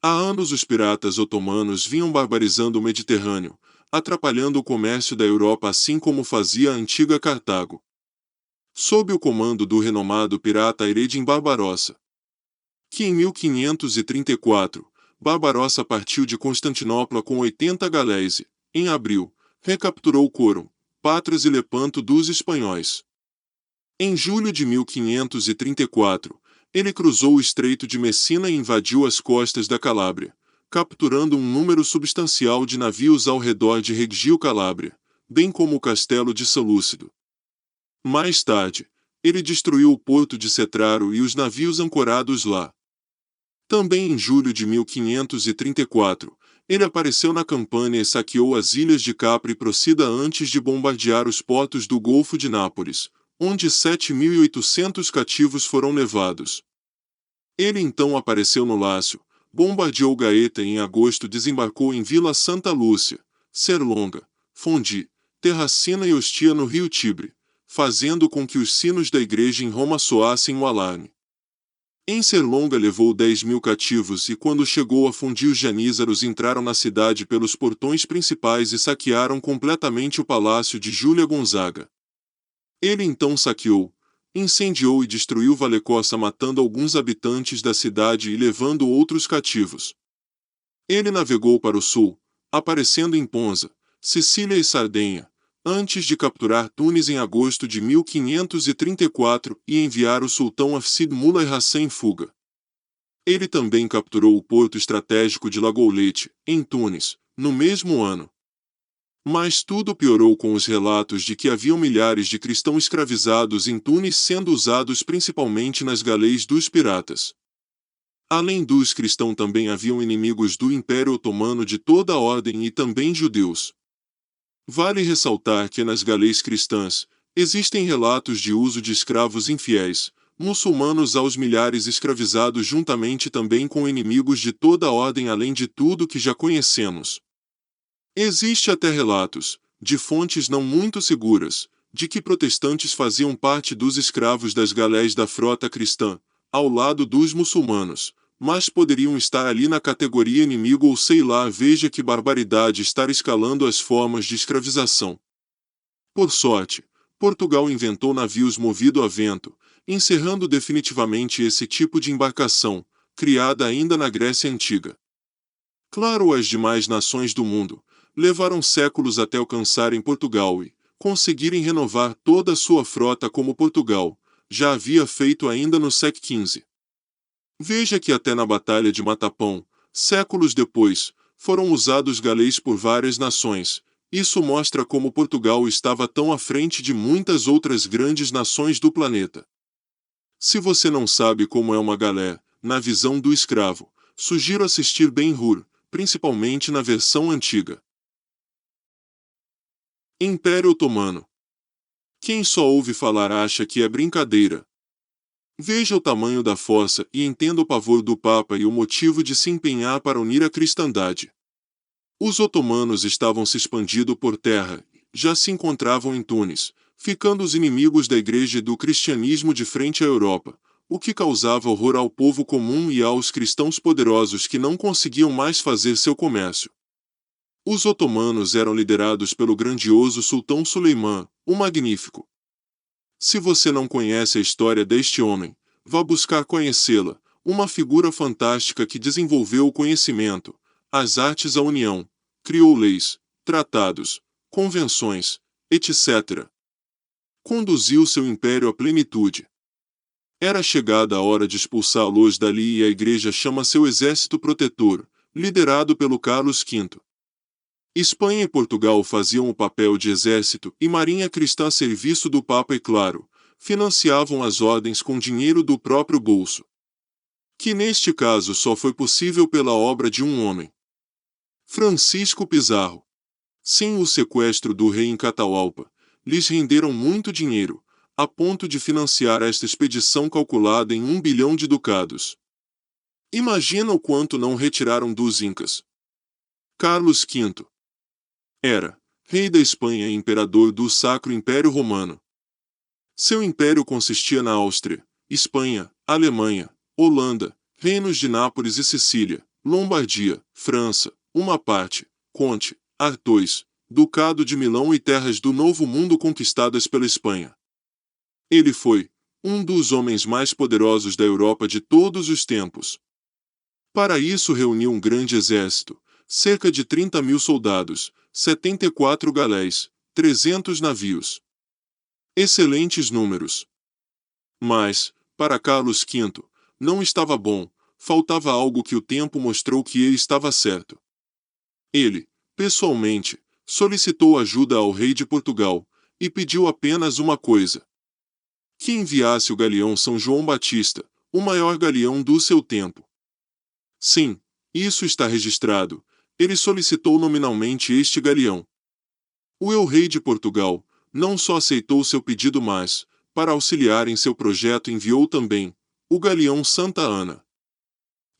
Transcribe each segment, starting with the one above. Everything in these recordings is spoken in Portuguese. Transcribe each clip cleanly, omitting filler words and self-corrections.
Há anos os piratas otomanos vinham barbarizando o Mediterrâneo, atrapalhando o comércio da Europa assim como fazia a antiga Cartago. Sob o comando do renomado pirata Eredin Barbarossa, que em 1534, Barbarossa partiu de Constantinopla com 80 galéis e, em abril, recapturou Coro, Patras e Lepanto dos espanhóis. Em julho de 1534, ele cruzou o Estreito de Messina e invadiu as costas da Calábria, capturando um número substancial de navios ao redor de Reggio Calabria, bem como o castelo de Salúcido. Mais tarde, ele destruiu o porto de Cetraro e os navios ancorados lá. Também em julho de 1534, ele apareceu na Campânia e saqueou as ilhas de Capri e Procida antes de bombardear os portos do Golfo de Nápoles, onde 7.800 cativos foram levados. Ele então apareceu no Lácio, bombardeou Gaeta e em agosto desembarcou em Vila Santa Lúcia, Serlonga, Fondi, Terracina e Ostia no rio Tibre, fazendo com que os sinos da igreja em Roma soassem o alarme. Em Serlonga levou 10.000 cativos e quando chegou a Fondi os janízaros entraram na cidade pelos portões principais e saquearam completamente o palácio de Júlia Gonzaga. Ele então saqueou, incendiou e destruiu Valecossa matando alguns habitantes da cidade e levando outros cativos. Ele navegou para o sul, aparecendo em Ponza, Sicília e Sardenha, antes de capturar Tunis em agosto de 1534 e enviar o sultão Hafsid Mullah Hassan em fuga. Ele também capturou o porto estratégico de Lagoulete, em Tunis, no mesmo ano. Mas tudo piorou com os relatos de que haviam milhares de cristãos escravizados em Tunis sendo usados principalmente nas galeias dos piratas. Além dos cristãos também haviam inimigos do Império Otomano de toda a ordem e também judeus. Vale ressaltar que nas galeias cristãs, existem relatos de uso de escravos infiéis, muçulmanos aos milhares escravizados juntamente também com inimigos de toda a ordem além de tudo que já conhecemos. Existe até relatos, de fontes não muito seguras, de que protestantes faziam parte dos escravos das galeias da frota cristã, ao lado dos muçulmanos, mas poderiam estar ali na categoria inimigo ou sei lá, veja que barbaridade estar escalando as formas de escravização. Por sorte, Portugal inventou navios movidos a vento, encerrando definitivamente esse tipo de embarcação, criada ainda na Grécia Antiga. Claro, as demais nações do mundo levaram séculos até alcançarem Portugal e conseguirem renovar toda a sua frota como Portugal já havia feito ainda no século XV. Veja que até na Batalha de Matapão, séculos depois, foram usados galeiros por várias nações. Isso mostra como Portugal estava tão à frente de muitas outras grandes nações do planeta. Se você não sabe como é uma galé, na visão do escravo, sugiro assistir Ben-Hur, principalmente na versão antiga. Império Otomano. Quem só ouve falar acha que é brincadeira. Veja o tamanho da força e entenda o pavor do Papa e o motivo de se empenhar para unir a cristandade. Os otomanos estavam se expandindo por terra, já se encontravam em Tunis, ficando os inimigos da igreja e do cristianismo de frente à Europa, o que causava horror ao povo comum e aos cristãos poderosos que não conseguiam mais fazer seu comércio. Os otomanos eram liderados pelo grandioso Sultão Suleimã, o Magnífico. Se você não conhece a história deste homem, vá buscar conhecê-la, uma figura fantástica que desenvolveu o conhecimento, as artes à união, criou leis, tratados, convenções, etc. Conduziu seu império à plenitude. Era chegada a hora de expulsá-los dali e a igreja chama seu exército protetor, liderado pelo Carlos V. Espanha e Portugal faziam o papel de exército e marinha cristã a serviço do Papa e, claro, financiavam as ordens com dinheiro do próprio bolso. Que neste caso só foi possível pela obra de um homem. Francisco Pizarro. Sem o sequestro do rei em Catalalpa, lhes renderam muito dinheiro, a ponto de financiar esta expedição calculada em 1 bilhão de ducados. Imagina o quanto não retiraram dos Incas. Carlos V. Era rei da Espanha e imperador do Sacro Império Romano. Seu império consistia na Áustria, Espanha, Alemanha, Holanda, reinos de Nápoles e Sicília, Lombardia, França, uma parte, Conte, Artois, Ducado de Milão e terras do Novo Mundo conquistadas pela Espanha. Ele foi um dos homens mais poderosos da Europa de todos os tempos. Para isso reuniu um grande exército, cerca de 30.000 soldados, 74 galéis, 300 navios. Excelentes números. Mas, para Carlos V, não estava bom, faltava algo que o tempo mostrou que ele estava certo. Ele, pessoalmente, solicitou ajuda ao rei de Portugal, e pediu apenas uma coisa: que enviasse o galeão São João Batista, o maior galeão do seu tempo. Sim, isso está registrado, ele solicitou nominalmente este galeão. O el-rei de Portugal não só aceitou seu pedido, mas, para auxiliar em seu projeto, enviou também o galeão Santa Ana.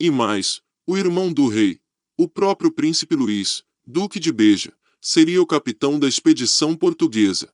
E mais, o irmão do rei, o próprio príncipe Luís, duque de Beja, seria o capitão da expedição portuguesa.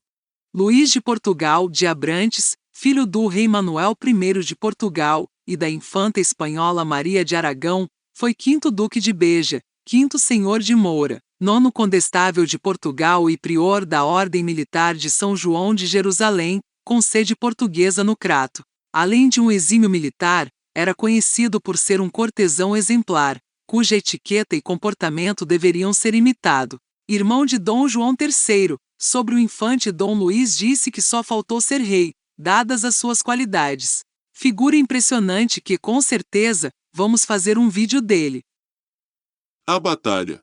Luís de Portugal de Abrantes, filho do rei Manuel I de Portugal e da infanta espanhola Maria de Aragão, foi quinto duque de Beja, quinto senhor de Moura, nono condestável de Portugal e prior da Ordem Militar de São João de Jerusalém, com sede portuguesa no Crato. Além de um exímio militar, era conhecido por ser um cortesão exemplar, cuja etiqueta e comportamento deveriam ser imitado. Irmão de Dom João III, sobre o infante Dom Luís disse que só faltou ser rei, dadas as suas qualidades. Figura impressionante que, com certeza, vamos fazer um vídeo dele. A batalha.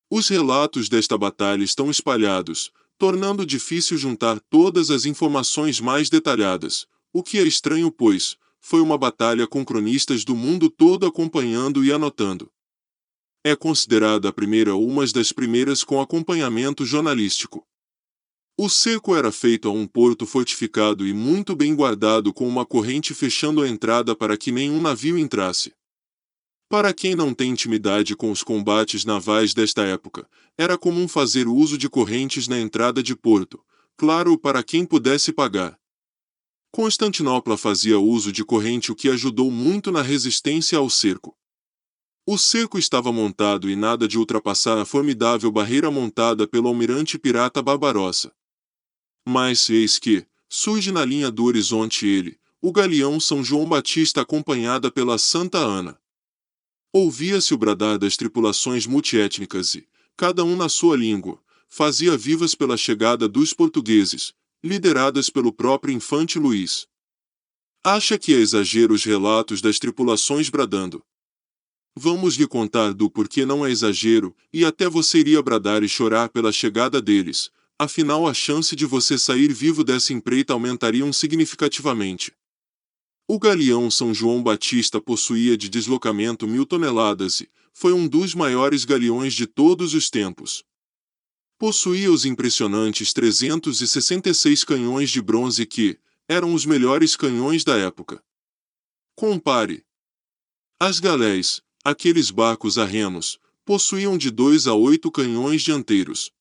Os relatos desta batalha estão espalhados, tornando difícil juntar todas as informações mais detalhadas, o que é estranho, pois foi uma batalha com cronistas do mundo todo acompanhando e anotando. É considerada a primeira ou uma das primeiras com acompanhamento jornalístico. O cerco era feito a um porto fortificado e muito bem guardado, com uma corrente fechando a entrada para que nenhum navio entrasse. Para quem não tem intimidade com os combates navais desta época, era comum fazer uso de correntes na entrada de porto, claro, para quem pudesse pagar. Constantinopla fazia uso de corrente, o que ajudou muito na resistência ao cerco. O cerco estava montado e nada de ultrapassar a formidável barreira montada pelo almirante pirata Barbarossa. Mas eis que surge na linha do horizonte ele, o galeão São João Batista, acompanhada pela Santa Ana. Ouvia-se o bradar das tripulações multiétnicas e, cada um na sua língua, fazia vivas pela chegada dos portugueses, lideradas pelo próprio infante Luís. Acha que é exagero os relatos das tripulações bradando? Vamos lhe contar do porquê não é exagero, e até você iria bradar e chorar pela chegada deles, afinal a chance de você sair vivo dessa empreita aumentariam significativamente. O galeão São João Batista possuía de deslocamento 1.000 toneladas e foi um dos maiores galeões de todos os tempos. Possuía os impressionantes 366 canhões de bronze que eram os melhores canhões da época. Compare. As galés, aqueles barcos a remos, possuíam de 2 a 8 canhões dianteiros.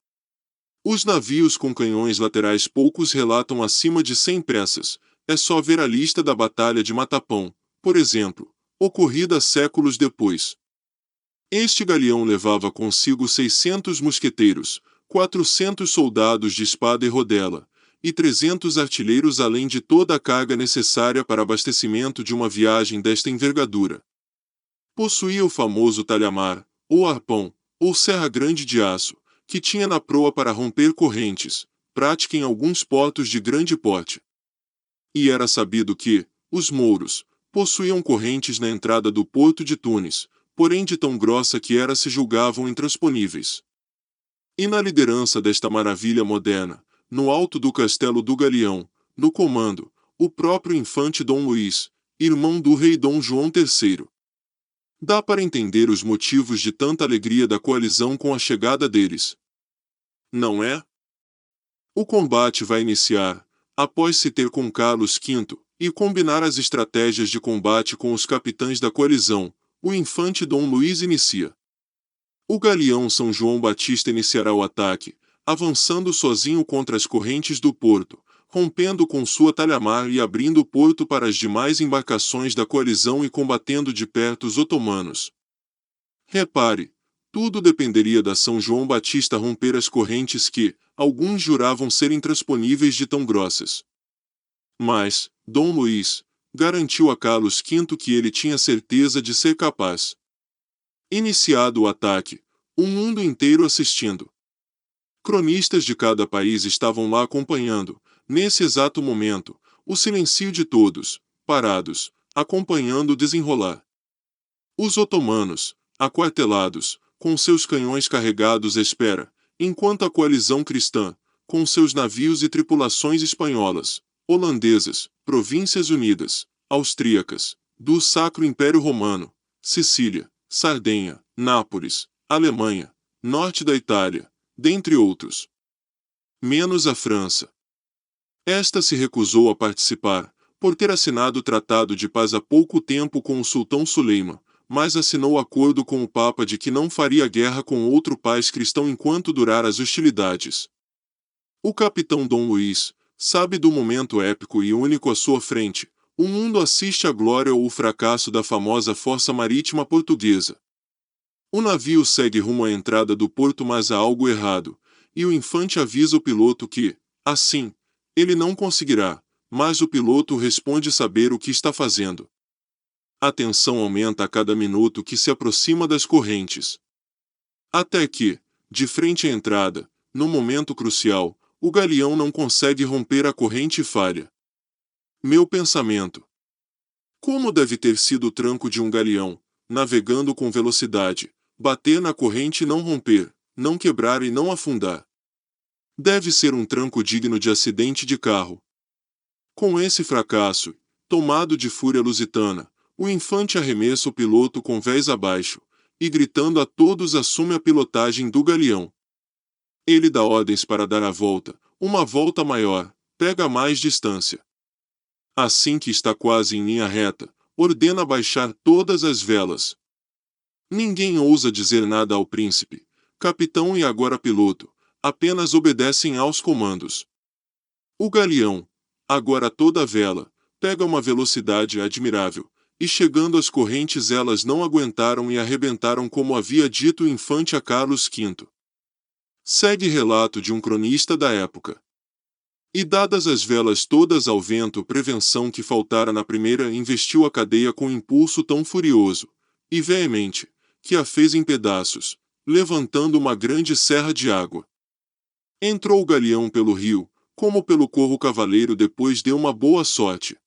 Os navios com canhões laterais poucos relatam acima de 100 peças. É só ver a lista da Batalha de Matapão, por exemplo, ocorrida séculos depois. Este galeão levava consigo 600 mosqueteiros, 400 soldados de espada e rodela, e 300 artilheiros, além de toda a carga necessária para abastecimento de uma viagem desta envergadura. Possuía o famoso talhamar, ou arpão, ou serra grande de aço, que tinha na proa para romper correntes, prática em alguns portos de grande porte. E era sabido que os mouros possuíam correntes na entrada do porto de Tunis, porém de tão grossa que era se julgavam intransponíveis. E na liderança desta maravilha moderna, no alto do castelo do Galeão, no comando, o próprio infante Dom Luís, irmão do rei Dom João III. Dá para entender os motivos de tanta alegria da coalizão com a chegada deles. Não é? O combate vai iniciar, após se ter com Carlos V, e combinar as estratégias de combate com os capitães da coalizão, o infante Dom Luís inicia. O galeão São João Batista iniciará o ataque, avançando sozinho contra as correntes do porto, rompendo com sua talhamar e abrindo o porto para as demais embarcações da coalizão e combatendo de perto os otomanos. Repare, tudo dependeria da São João Batista romper as correntes que, alguns juravam ser intransponíveis de tão grossas. Mas, Dom Luís garantiu a Carlos V que ele tinha certeza de ser capaz. Iniciado o ataque, o mundo inteiro assistindo. Cronistas de cada país estavam lá acompanhando, nesse exato momento, o silêncio de todos, parados, acompanhando o desenrolar. Os otomanos, aquartelados, com seus canhões carregados à espera, enquanto a coalizão cristã, com seus navios e tripulações espanholas, holandesas, Províncias Unidas, austríacas, do Sacro Império Romano, Sicília, Sardenha, Nápoles, Alemanha, norte da Itália, dentre outros. Menos a França. Esta se recusou a participar, por ter assinado o Tratado de Paz há pouco tempo com o Sultão Suleiman, mas assinou acordo com o Papa de que não faria guerra com outro país cristão enquanto durar as hostilidades. O capitão Dom Luís sabe do momento épico e único à sua frente. O mundo assiste à glória ou o fracasso da famosa Força Marítima Portuguesa. O navio segue rumo à entrada do porto, mas há algo errado, e o infante avisa o piloto que, assim, ele não conseguirá, mas o piloto responde saber o que está fazendo. A tensão aumenta a cada minuto que se aproxima das correntes. Até que, de frente à entrada, no momento crucial, o galeão não consegue romper a corrente e falha. Meu pensamento. Como deve ter sido o tranco de um galeão, navegando com velocidade, bater na corrente e não romper, não quebrar e não afundar? Deve ser um tranco digno de acidente de carro. Com esse fracasso, tomado de fúria lusitana, o infante arremessa o piloto com vés abaixo, e gritando a todos assume a pilotagem do galeão. Ele dá ordens para dar a volta, uma volta maior, pega mais distância. Assim que está quase em linha reta, ordena baixar todas as velas. Ninguém ousa dizer nada ao príncipe, capitão e agora piloto, apenas obedecem aos comandos. O galeão, agora a toda vela, pega uma velocidade admirável, e chegando às correntes elas não aguentaram e arrebentaram como havia dito o infante a Carlos V. Segue relato de um cronista da época. E dadas as velas todas ao vento, prevenção que faltara na primeira, investiu a cadeia com impulso tão furioso e veemente, que a fez em pedaços, levantando uma grande serra de água. Entrou o galeão pelo rio, como pelo corvo cavaleiro depois deu uma boa sorte.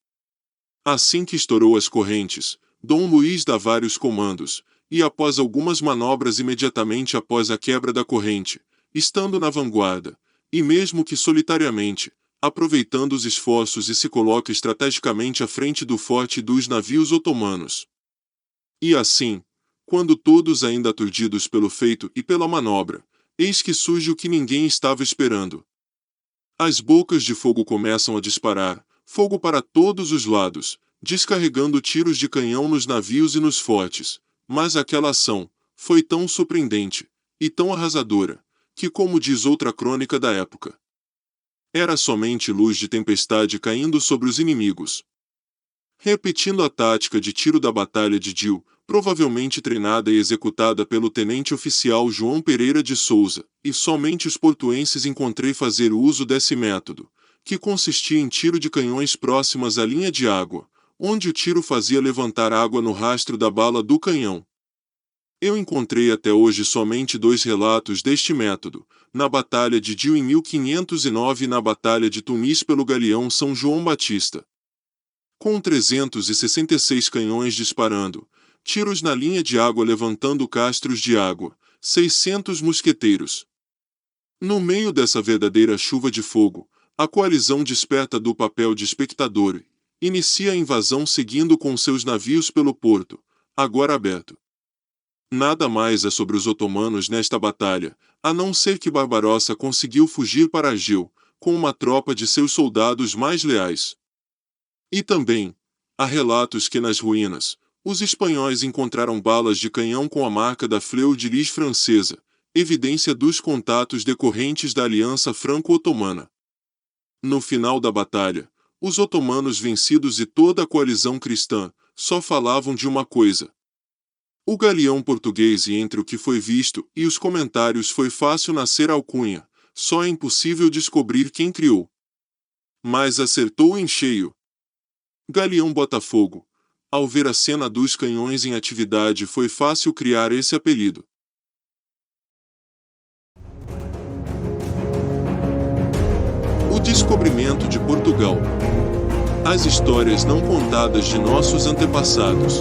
Assim que estourou as correntes, Dom Luís dá vários comandos, e após algumas manobras imediatamente após a quebra da corrente, estando na vanguarda, e mesmo que solitariamente, aproveitando os esforços e se coloca estrategicamente à frente do forte e dos navios otomanos. E assim, quando todos ainda aturdidos pelo feito e pela manobra, eis que surge o que ninguém estava esperando. As bocas de fogo começam a disparar, fogo para todos os lados, descarregando tiros de canhão nos navios e nos fortes, mas aquela ação foi tão surpreendente e tão arrasadora, que, como diz outra crônica da época, era somente luz de tempestade caindo sobre os inimigos. Repetindo a tática de tiro da Batalha de Dil, provavelmente treinada e executada pelo tenente-oficial João Pereira de Souza, e somente os portuenses encontrei fazer uso desse método, que consistia em tiro de canhões próximas à linha de água, onde o tiro fazia levantar água no rastro da bala do canhão. Eu encontrei até hoje somente 2 relatos deste método, na Batalha de Dil em 1509 e na Batalha de Tunis pelo galeão São João Batista. Com 366 canhões disparando, tiros na linha de água levantando castros de água, 600 mosqueteiros. No meio dessa verdadeira chuva de fogo, a coalizão desperta do papel de espectador e inicia a invasão seguindo com seus navios pelo porto, agora aberto. Nada mais é sobre os otomanos nesta batalha, a não ser que Barbarossa conseguiu fugir para Argel, com uma tropa de seus soldados mais leais. E também, há relatos que nas ruínas, os espanhóis encontraram balas de canhão com a marca da Fleur de Lis francesa, evidência dos contatos decorrentes da aliança franco-otomana. No final da batalha, os otomanos vencidos e toda a coalizão cristã só falavam de uma coisa: O galeão português e entre o que foi visto e os comentários foi fácil nascer a alcunha, só é impossível descobrir quem criou. Mas acertou em cheio. Galeão Botafogo. Ao ver a cena dos canhões em atividade foi fácil criar esse apelido. O descobrimento de Portugal. As histórias não contadas de nossos antepassados.